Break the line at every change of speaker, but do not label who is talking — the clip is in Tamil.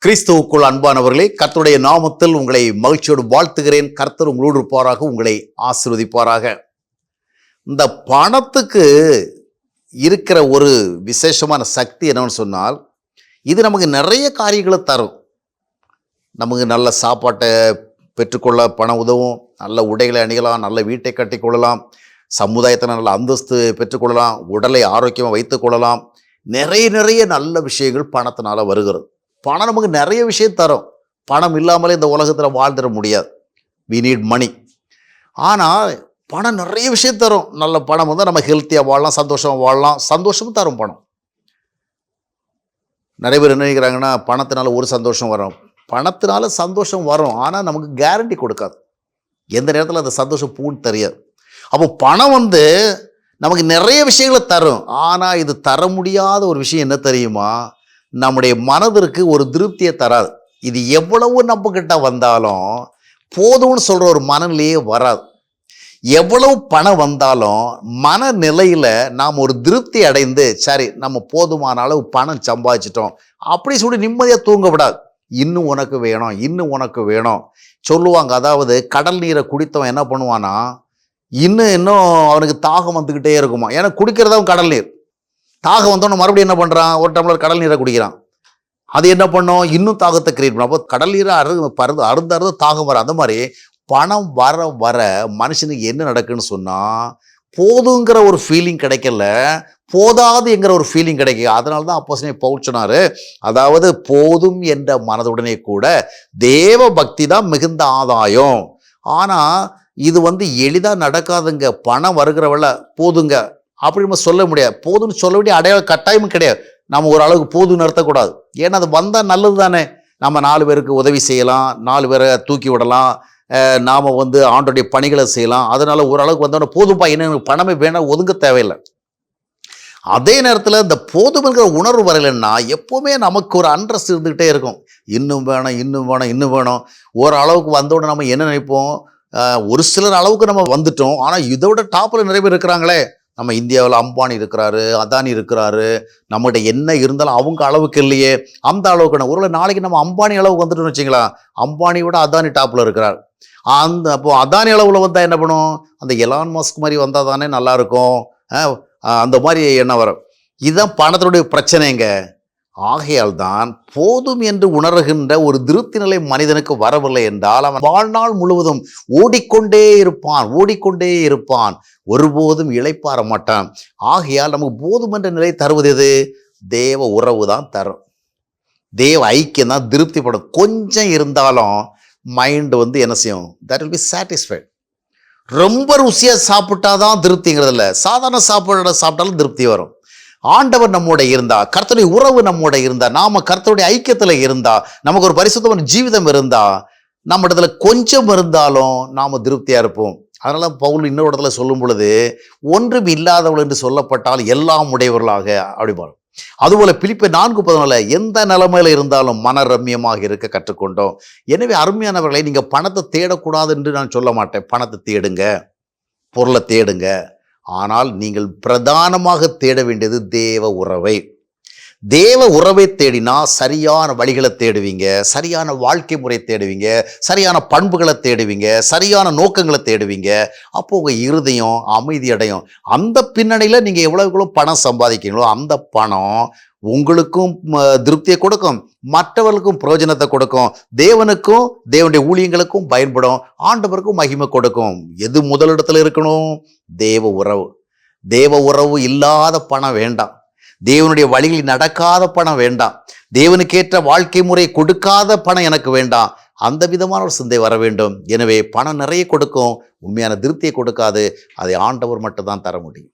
கிறிஸ்துவுக்குள் அன்பானவர்களே, கர்த்தருடைய நாமத்தில் உங்களை மகிழ்ச்சியோடு வாழ்த்துகிறேன். கர்த்தர் உங்களோடு இருப்பாராக, உங்களை ஆசீர்வதிப்பாராக. இந்த பணத்துக்கு இருக்கிற ஒரு விசேஷமான சக்தி என்னன்னு சொன்னால், இது நமக்கு நிறைய காரியங்களை தரும். நமக்கு நல்ல சாப்பாட்டை பெற்றுக்கொள்ள பணம் உதவும், நல்ல உடைகளை அணியலாம், நல்ல வீட்டை கட்டிக்கொள்ளலாம், சமுதாயத்தில் நல்ல அந்தஸ்து பெற்றுக்கொள்ளலாம், உடலை ஆரோக்கியமாக வைத்துக்கொள்ளலாம். நிறைய நல்ல விஷயங்கள் பணத்தினால வருகிறது. பணம் நமக்கு நிறைய விஷயம் தரும். பணம் இல்லாமலே இந்த உலகத்தில் வாழ்ந்துட முடியாது. We need money. ஆனால் பணம் நிறைய விஷயம் தரும். நல்ல பணம் வந்து நம்ம ஹெல்த்தியாக வாழலாம், சந்தோஷமாக வாழலாம். சந்தோஷமும் தரும் பணம். நிறைய பேர் என்ன நினைக்கிறாங்கன்னா, பணத்தினால ஒரு சந்தோஷம் வரும். பணத்தினால சந்தோஷம் வரும், ஆனால் நமக்கு கேரண்டி கொடுக்காது. எந்த நேரத்தில் அந்த சந்தோஷம் பூன்னு தெரியாது. அப்போ பணம் வந்து நமக்கு நிறைய விஷயங்களை தரும். ஆனால் இது தர முடியாத ஒரு விஷயம் என்ன தெரியுமா? நம்முடைய மனதிற்கு ஒரு திருப்தியை தராது. இது எவ்வளவு நம்மக்கிட்ட வந்தாலும் போதும்னு சொல்கிற ஒரு மனநிலையே வராது. எவ்வளவு பணம் வந்தாலும் மனநிலையில் நாம் ஒரு திருப்தி அடைந்து, சரி நம்ம போதுமான அளவு பணம் சம்பாதிச்சிட்டோம் அப்படி சொல்லி நிம்மதியாக தூங்க விடாது. இன்னும் உனக்கு வேணும், இன்னும் உனக்கு வேணும் சொல்லுவாங்க. அதாவது கடல் நீரை குடித்தவன் என்ன பண்ணுவானா, இன்னும் அவனுக்கு தாகம் வந்துக்கிட்டே இருக்குமா. ஏன்னா குடிக்கிறதவன் கடல் நீர். தாகம் வந்தோன்னு மறுபடியும் என்ன பண்ணுறான், ஒரு டம்ளர் கடல் நீரை குடிக்கிறான். அது என்ன பண்ணும், இன்னும் தாகத்தை கிரியேட் பண்ணும். அப்போ கடல் நீரை அருந்த தாகம் வர. அந்த மாதிரி பணம் வர வர மனுஷனுக்கு என்ன நடக்குன்னு சொன்னால், போதுங்கிற ஒரு ஃபீலிங் கிடைக்கல, போதாதுங்கிற ஒரு ஃபீலிங் கிடைக்கும். அதனால தான் அப்போஸ்தலன் பவுல் சொன்னார், அதாவது போதும் என்ற மனதுடனே கூட தேவ பக்தி தான் மிகுந்த ஆதாயம். ஆனால் இது வந்து எளிதாக நடக்காதுங்க. பணம் வருகிறவள போதுங்க அப்படி நம்ம சொல்ல முடியாது. போதுன்னு சொல்ல வேண்டிய அடையாள கட்டாயமும் கிடையாது. நம்ம ஓரளவுக்கு போதுன்னு நிறுத்தக்கூடாது. ஏன்னா அது வந்தால் நல்லது தானே. நம்ம 4 பேருக்கு உதவி செய்யலாம், 4 பேரை தூக்கி விடலாம், நாம் வந்து ஆண்டோடைய பணிகளை செய்யலாம். அதனால ஓரளவுக்கு வந்தோடனே போதும்பா, என்ன பணமே வேணாம், ஒதுங்க தேவையில்லை. அதே நேரத்தில் இந்த போதும்ங்கிற உணர்வு வரலைன்னா எப்போவுமே நமக்கு ஒரு அண்ட்ரஸ்ட் இருந்துக்கிட்டே இருக்கும். இன்னும் வேணும், இன்னும் வேணும், இன்னும் வேணும். ஓரளவுக்கு வந்தோடனே நம்ம என்ன நினைப்போம், ஒரு சிலர் அளவுக்கு நம்ம வந்துட்டோம். ஆனால் இதோட டாப்பில் நிறைய பேர் இருக்கிறாங்களே. நம்ம இந்தியாவில் அம்பானி இருக்கிறாரு, அதானி இருக்கிறாரு. நம்மகிட்ட என்ன இருந்தாலும் அவங்க அளவுக்கு இல்லையே, அந்த அளவுக்கு ஒருவேளை நாளைக்கு நம்ம அம்பானி அளவுக்கு வந்துட்டோம்னு வச்சிங்களா, அம்பானியோட அதானி டாப்பில் இருக்கிறார். அப்போ அதானி அளவில் வந்தால் என்ன பண்ணும், அந்த எலான் மஸ்க் மாதிரி வந்தால் தானே நல்லாயிருக்கும். அந்த மாதிரி என்ன வரும். இதுதான் பணத்தினுடைய பிரச்சனைங்க. ஆகையால் தான் போதும் என்று உணர்கின்ற ஒரு திருப்தி நிலை மனிதனுக்கு வரவில்லை என்றால் அவன் வாழ்நாள் முழுவதும் ஓடிக்கொண்டே இருப்பான், ஒருபோதும் இளைப்பாற மாட்டான். ஆகையால் நமக்கு போதும் என்ற நிலை தருவது எது? தேவ உறவு தான் தரும். தேவ ஐக்கியம் தான் திருப்திப்படும். கொஞ்சம் இருந்தாலும் மைண்ட் வந்து என்ன செய்யும், தட் வில் பி சாட்டிஸ்ஃபைட். ரொம்ப ருசியாக சாப்பிட்டாதான் திருப்திங்கிறது இல்லை, சாதாரண சாப்பாடு சாப்பிட்டாலும் திருப்தி வரும். ஆண்டவர் நம்மோட இருந்தா, கர்த்தருடைய உறவு நம்மோட இருந்தா, நாம கர்த்தருடைய ஐக்கியத்தில் இருந்தா, நமக்கு ஒரு பரிசுத்தமான ஜீவிதம் இருந்தா, நம்ம இடத்துல கொஞ்சம் இருந்தாலும் நாம திருப்தியா இருப்போம். அதனால பவுல் இன்னொரு இடத்துல சொல்லும் பொழுது, ஒன்றும் இல்லாதவள் என்று சொல்லப்பட்டால் எல்லாம் உடையவர்களாக அப்படிப்பாரு. அதுபோல பிலிப்பியர் 4:14 எந்த நிலைமையில இருந்தாலும் மன ரம்யமாக இருக்க கற்றுக்கொண்டோம். எனவே அருமையானவர்களை, நீங்க பணத்தை தேடக்கூடாது என்று நான் சொல்ல மாட்டேன். பணத்தை தேடுங்க, பொருளை தேடுங்க. ஆனால் நீங்கள் பிரதானமாக தேட வேண்டியது தேவ உறவை. தேவ உறவை தேடினா சரியான வழிகளை தேடுவீங்க, சரியான வாழ்க்கை முறை தேடுவீங்க, சரியான பண்புகளை தேடுவீங்க, சரியான நோக்கங்களை தேடுவீங்க. அப்போ உங்கள் இருதயம் அமைதி அடையும். அந்த பின்னணியில் நீங்கள் எவ்வளோ பணம் சம்பாதிக்கிறீங்களோ அந்த பணம் உங்களுக்கும் திருப்தியை கொடுக்கும், மற்றவர்களுக்கும் பிரயோஜனத்தை கொடுக்கும், தேவனுக்கும் தேவனுடைய ஊழியங்களுக்கும் பயன்படும், ஆண்டவருக்கும் மகிமை கொடுக்கும். எது முதலிடத்தில் இருக்கணும்? தேவ உறவு. தேவ உறவு இல்லாத பணம் வேண்டாம். தேவனுடைய வழிகளில் நடக்காத பணம் வேண்டாம். தேவனுக்கேற்ற வாழ்க்கை முறை கொடுக்காத பணம் எனக்கு வேண்டாம். அந்த விதமான ஒரு சிந்தை வர வேண்டும். எனவே பணம் நிறைய கொடுக்கும், உண்மையான திருப்தியை கொடுக்காது. அதை ஆண்டவர் மட்டும் தான் தர முடியும்.